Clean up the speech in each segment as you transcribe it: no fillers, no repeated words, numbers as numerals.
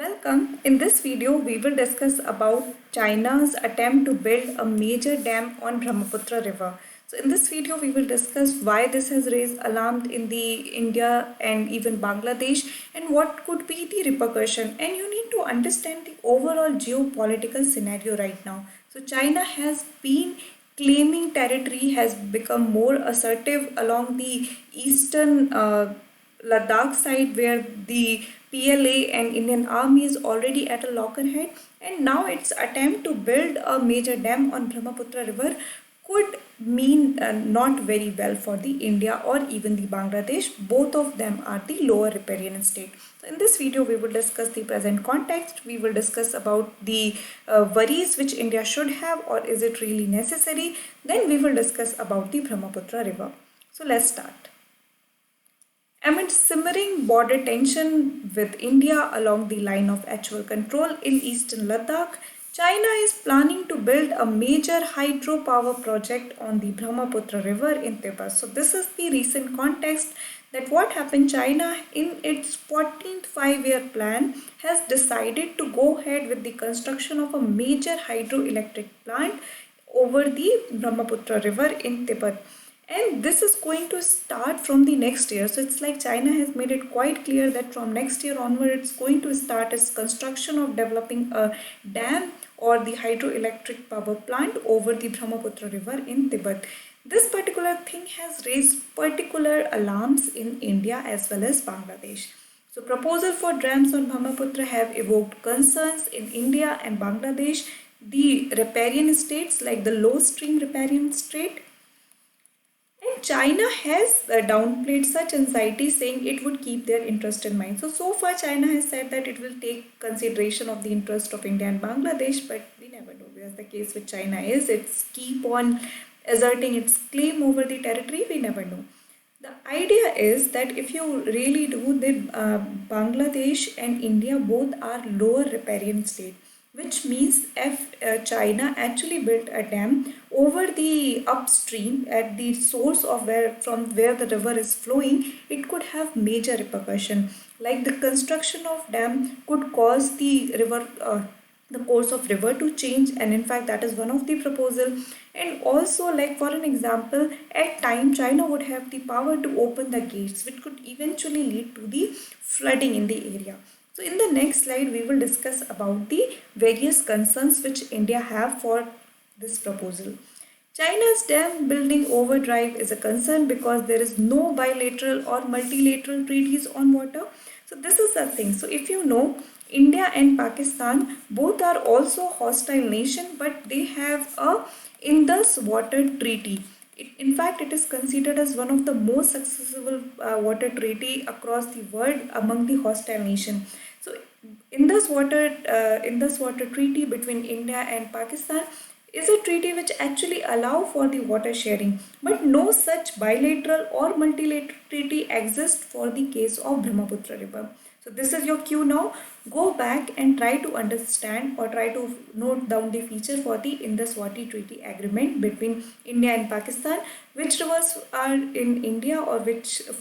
Welcome. In this video, we will discuss about China's attempt to build a major dam on Brahmaputra River. So in this video, we will discuss why this has raised alarm in the India and even Bangladesh and what could be the repercussion. And you need to understand the overall geopolitical scenario right now. So China has been claiming territory, has become more assertive along the eastern Ladakh side where the PLA and Indian Army is already at a loggerhead, and now its attempt to build a major dam on Brahmaputra River could mean not very well for the India or even the Bangladesh. Both of them are the lower riparian state. So in this video, we will discuss the present context. We will discuss about the worries which India should have, or is it really necessary. Then we will discuss about the Brahmaputra River. So let's start. Amid simmering border tension with India along the line of actual control in eastern Ladakh, China is planning to build a major hydropower project on the Brahmaputra River in Tibet. So this is the recent context that what happened. China in its 14th five-year plan has decided to go ahead with the construction of a major hydroelectric plant over the Brahmaputra River in Tibet, and this is going to start from the next year. So it's like China has made it quite clear that from next year onward it's going to start its construction of developing a dam or the hydroelectric power plant over the Brahmaputra River in Tibet. This particular thing has raised particular alarms in India as well as Bangladesh. So proposal for dams on Brahmaputra have evoked concerns in India and Bangladesh, the riparian states like the low stream riparian state. And China has downplayed such anxiety, saying it would keep their interest in mind. So far China has said that it will take consideration of the interest of India and Bangladesh, but we never know, because the case with China is it's keep on asserting its claim over the territory. We never know. The idea is that if you really do, the Bangladesh and India both are lower riparian state, which means if China actually built a dam over the upstream at the source of where the river is flowing, it could have major repercussion. Like the construction of dam could cause the course of river to change, and in fact that is one of the proposal. And also, like for an example, at time China would have the power to open the gates, which could eventually lead to the flooding in the area. So in the next slide, we will discuss about the various concerns which India have for this proposal. China's dam building overdrive is a concern because there is no bilateral or multilateral treaties on water. So this is the thing. So if you know, India and Pakistan both are also hostile nation, but they have a Indus Water Treaty. In fact, it is considered as one of the most successful water treaty across the world among the hostile nation. So, Indus Water Treaty between India and Pakistan is a treaty which actually allow for the water sharing, but no such bilateral or multilateral treaty exists for the case of Brahmaputra River. So this is your cue now. Go back and try to understand or try to note down the feature for the Indus Water Treaty Agreement between India and Pakistan. Which rivers are in India, or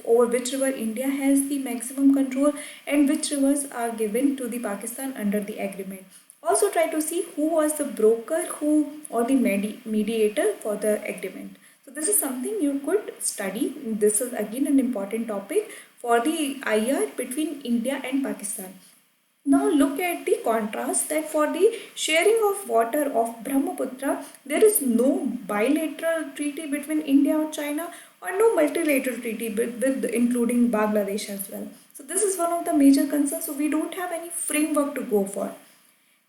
over which river India has the maximum control, and which rivers are given to the Pakistan under the agreement. Also try to see who was the broker or the mediator for the agreement. So this is something you could study. This is again an important topic for the IR between India and Pakistan. Now look at the contrast that for the sharing of water of Brahmaputra, there is no bilateral treaty between India or China, or no multilateral treaty with including Bangladesh as well. So this is one of the major concerns. So we don't have any framework to go for.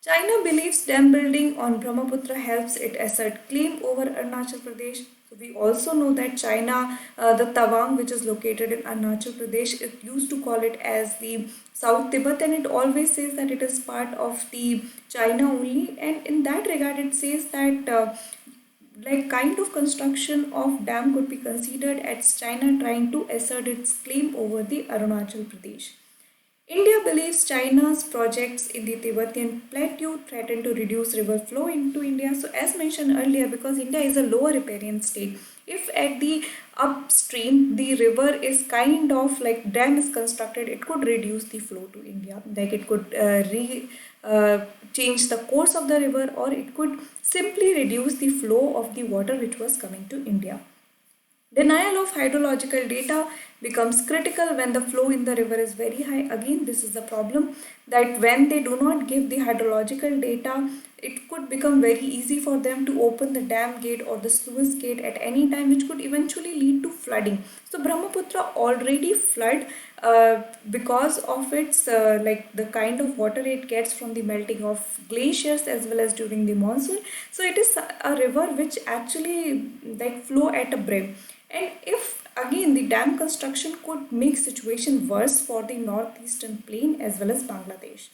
China believes dam building on Brahmaputra helps it assert claim over Arunachal Pradesh. So we also know that China, the Tawang, which is located in Arunachal Pradesh, it used to call it as the South Tibet, and it always says that it is part of the China only. And in that regard, it says that like kind of construction of dam could be considered as China trying to assert its claim over the Arunachal Pradesh. India believes China's projects in the Tibetan Plateau threaten to reduce river flow into India. So, as mentioned earlier, because India is a lower riparian state, if at the upstream the river is kind of like dam is constructed, it could reduce the flow to India. Like it could change the course of the river, or it could simply reduce the flow of the water which was coming to India. Denial of hydrological data becomes critical when the flow in the river is very high. Again, this is the problem that when they do not give the hydrological data, it could become very easy for them to open the dam gate or the sluice gate at any time, which could eventually lead to flooding. So Brahmaputra already flood because of its like the kind of water it gets from the melting of glaciers as well as during the monsoon. So it is a river which actually like flow at a brim, and if again the dam construction could make situation worse for the northeastern plain as well as Bangladesh.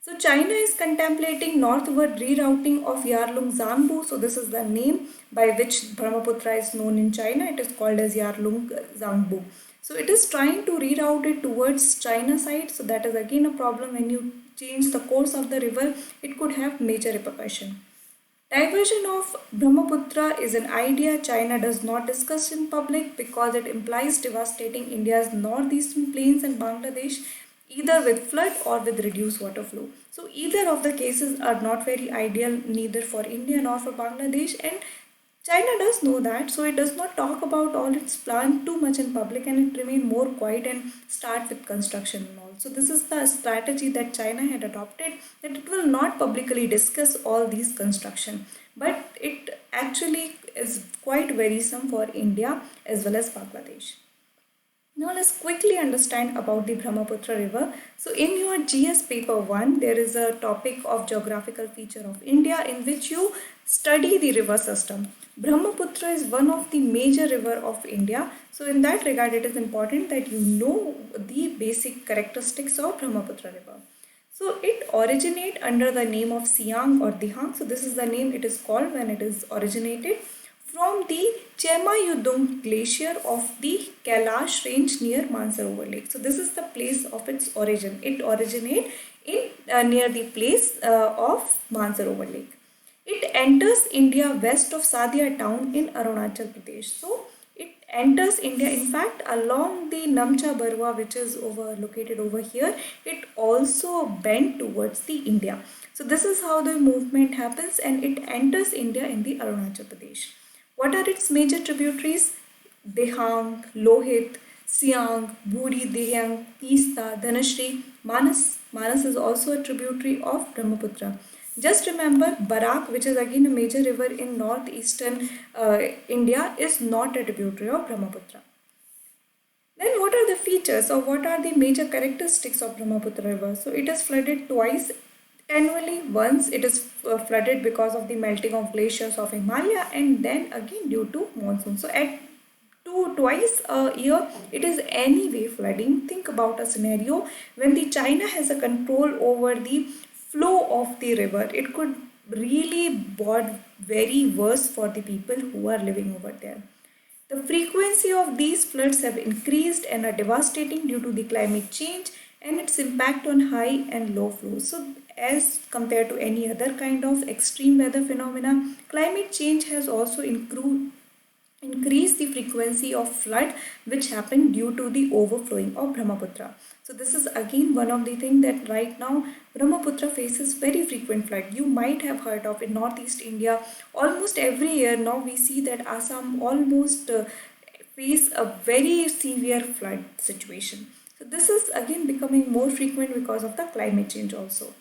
So China is contemplating northward rerouting of Yarlung Zangbu. So this is the name by which Brahmaputra is known in China. It is called as Yarlung Zangbu. So it is trying to reroute it towards China side. So that is again a problem. When you change the course of the river, it could have major repercussion. Diversion of Brahmaputra is an idea China does not discuss in public because it implies devastating India's northeastern plains and Bangladesh, either with flood or with reduced water flow. So either of the cases are not very ideal, neither for India nor for Bangladesh, and China does know that, so it does not talk about all its plans too much in public, and it remain more quiet and start with construction and all. So this is the strategy that China had adopted, that it will not publicly discuss all these construction, but it actually is quite worrisome for India as well as Bangladesh. Now let's quickly understand about the Brahmaputra River. So in your GS paper 1, there is a topic of geographical feature of India in which you study the river system. Brahmaputra is one of the major river of India. So in that regard, it is important that you know the basic characteristics of Brahmaputra River. So it originates under the name of Siang or Dihang. So this is the name it is called when it is originated from the Chemayudung glacier of the Kailash range near Mansarovar Lake. So this is the place of its origin. It originates in near the place of Mansarovar Lake. It enters India west of Sadia town in Arunachal Pradesh. So it enters India, in fact, along the Namcha Barwa, which is located over here. It also bent towards the India. So this is how the movement happens, and it enters India in the Arunachal Pradesh. What are its major tributaries? Dehang, Lohit, Siang, Buri, Dehang, Teesta, Dhanashri, Manas. Manas is also a tributary of Brahmaputra. Just remember, Barak, which is again a major river in northeastern India, is not a tributary of Brahmaputra. Then what are the features or what are the major characteristics of Brahmaputra River? So it is flooded twice annually. Once it is flooded because of the melting of glaciers of Himalaya, and then again due to monsoon. So at twice a year it is anyway flooding. Think about a scenario when the China has a control over the flow of the river. It could really bode very worse for the people who are living over there. The frequency of these floods have increased and are devastating due to the climate change and its impact on high and low flows. So as compared to any other kind of extreme weather phenomena, climate change has also increase the frequency of flood which happened due to the overflowing of Brahmaputra. So this is again one of the things that right now Brahmaputra faces very frequent flood. You might have heard of in Northeast India. Almost every year now we see that Assam almost face a very severe flood situation. So this is again becoming more frequent because of the climate change also.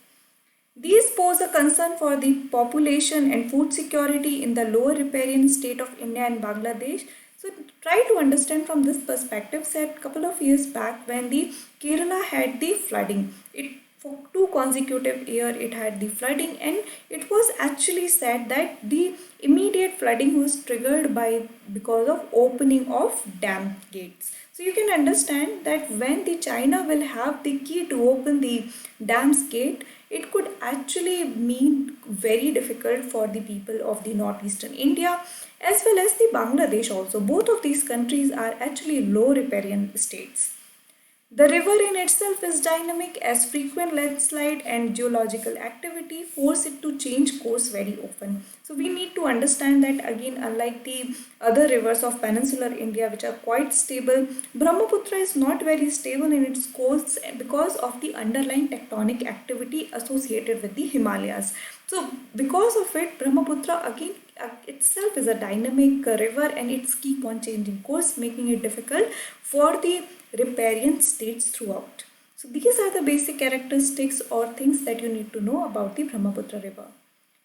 These pose a concern for the population and food security in the lower riparian state of India and Bangladesh. So try to understand from this perspective. Said a couple of years back when the Kerala had the flooding, it for 2 consecutive years it had the flooding, and it was actually said that the immediate flooding was triggered by because of opening of dam gates. So you can understand that when the China will have the key to open the dam's gate, it could actually mean very difficult for the people of the northeastern India as well as the Bangladesh also. Both of these countries are actually low riparian states. The river in itself is dynamic as frequent landslide and geological activity force it to change course very often. So we need to understand that again, unlike the other rivers of peninsular India which are quite stable, Brahmaputra is not very stable in its course because of the underlying tectonic activity associated with the Himalayas. So because of it, Brahmaputra again itself is a dynamic river and it's keep on changing course, making it difficult for the riparian states throughout. So these are the basic characteristics or things that you need to know about the Brahmaputra river.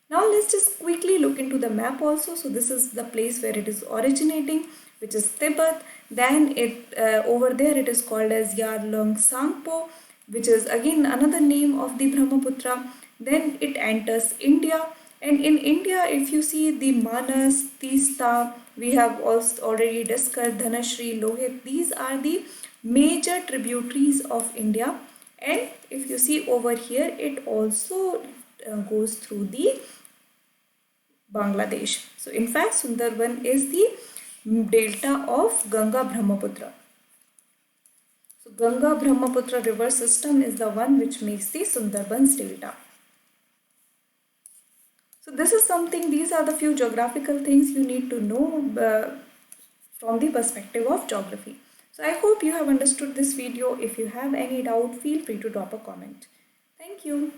Now let's just quickly look into the map also. So this is the place where it is originating, which is Tibet. Then it over there it is called as Yarlung Sangpo, which is again another name of the Brahmaputra. Then it enters India, and in India, if you see the Manas, Teesta, we have also already discussed Dhanashri, Lohit. These are the major tributaries of India. And if you see over here, it also goes through the Bangladesh. So in fact, Sundarban is the delta of Ganga Brahmaputra. So Ganga Brahmaputra river system is the one which makes the Sundarbans delta. So this is something, these are the few geographical things you need to know from the perspective of geography. So I hope you have understood this video. If you have any doubt, feel free to drop a comment. Thank you.